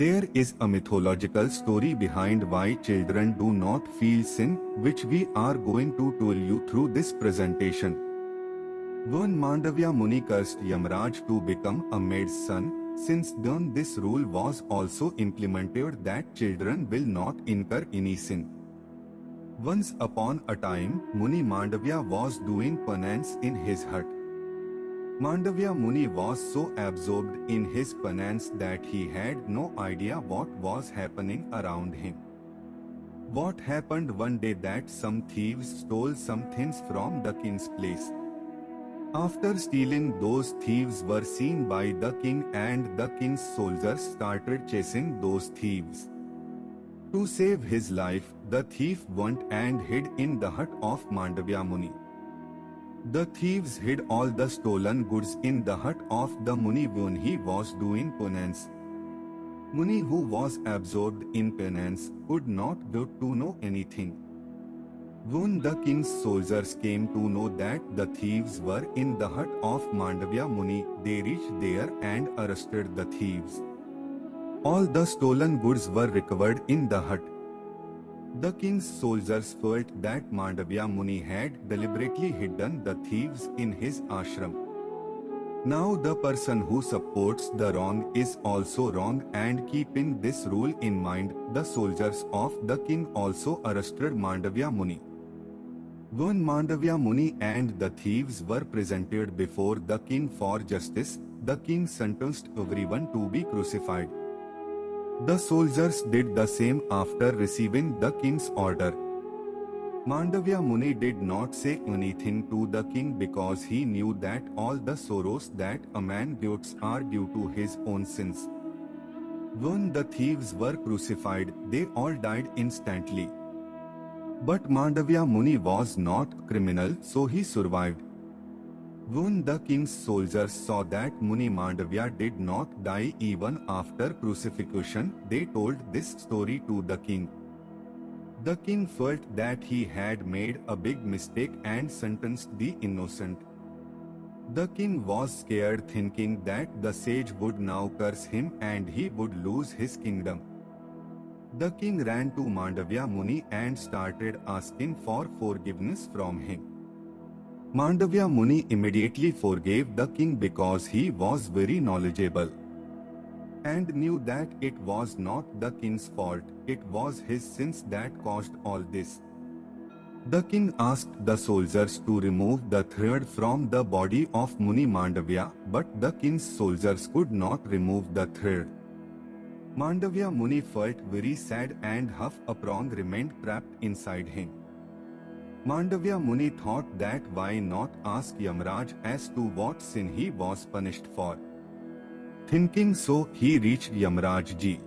There is a mythological story behind why children do not feel sin, which we are going to tell you through this presentation. When Mandavya Muni cursed Yamraj to become a maid's son, since then this rule was also implemented that children will not incur any sin. Once upon a time, Muni Mandavya was doing penance in his hut. Mandavya Muni was so absorbed in his penance that he had no idea what was happening around him. What happened one day that some thieves stole some things from the king's place. After stealing, those thieves were seen by the king and the king's soldiers started chasing those thieves. To save his life, the thief went and hid in the hut of Mandavya Muni. The thieves hid all the stolen goods in the hut of the Muni when he was doing penance. Muni, who was absorbed in penance, could not get to know anything. When the king's soldiers came to know that the thieves were in the hut of Mandavya Muni, they reached there and arrested the thieves. All the stolen goods were recovered in the hut. The king's soldiers felt that Mandavya Muni had deliberately hidden the thieves in his ashram. Now the person who supports the wrong is also wrong, and keeping this rule in mind, the soldiers of the king also arrested Mandavya Muni. When Mandavya Muni and the thieves were presented before the king for justice, the king sentenced everyone to be crucified. The soldiers did the same after receiving the king's order. Mandavya Muni did not say anything to the king because he knew that all the sorrows that a man gets are due to his own sins. When the thieves were crucified, they all died instantly. But Mandavya Muni was not a criminal, so he survived. When the king's soldiers saw that Muni Mandavya did not die even after crucifixion, they told this story to the king. The king felt that he had made a big mistake and sentenced the innocent. The king was scared, thinking that the sage would now curse him and he would lose his kingdom. The king ran to Mandavya Muni and started asking for forgiveness from him. Mandavya Muni immediately forgave the king because he was very knowledgeable and knew that it was not the king's fault, it was his sins that caused all this. The king asked the soldiers to remove the thread from the body of Muni Mandavya, but the king's soldiers could not remove the thread. Mandavya Muni felt very sad and half a prong remained trapped inside him. Mandavya Muni thought that why not ask Yamraj as to what sin he was punished for. Thinking so, he reached Yamraj ji.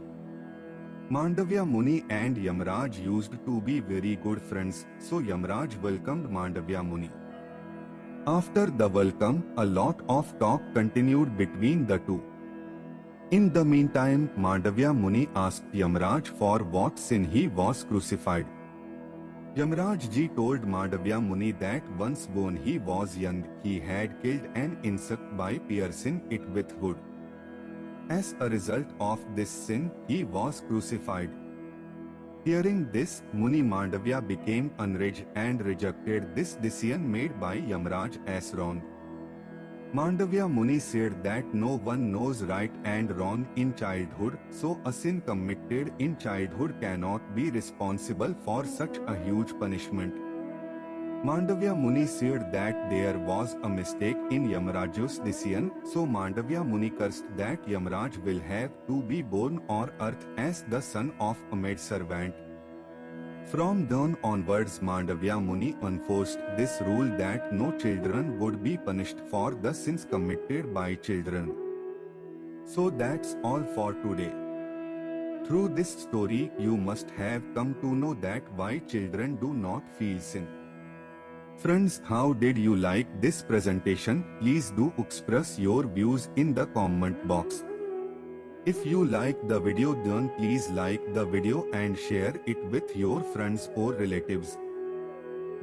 Mandavya Muni and Yamraj used to be very good friends, so Yamraj welcomed Mandavya Muni. After the welcome, a lot of talk continued between the two. In the meantime, Mandavya Muni asked Yamraj for what sin he was crucified. Yamraj ji told Mandavya Muni that once when he was young, he had killed an insect by piercing it with wood. As a result of this sin, he was crucified. Hearing this, Muni Mandavya became enraged and rejected this decision made by Yamraj as wrong. Mandavya Muni said that no one knows right and wrong in childhood, so a sin committed in childhood cannot be responsible for such a huge punishment. Mandavya Muni said that there was a mistake in Yamraj's decision, so Mandavya Muni cursed that Yamraj will have to be born on earth as the son of a maidservant. From then onwards, Mandavya Muni enforced this rule that no children would be punished for the sins committed by children. So that's all for today. Through this story, you must have come to know that why children do not feel sin. Friends, how did you like this presentation? Please do express your views in the comment box. If you like the video, then please like the video and share it with your friends or relatives.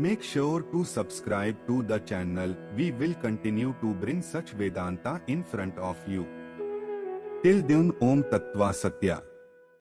Make sure to subscribe to the channel. We will continue to bring such Vedanta in front of you. Till then, Om Tattva Satya.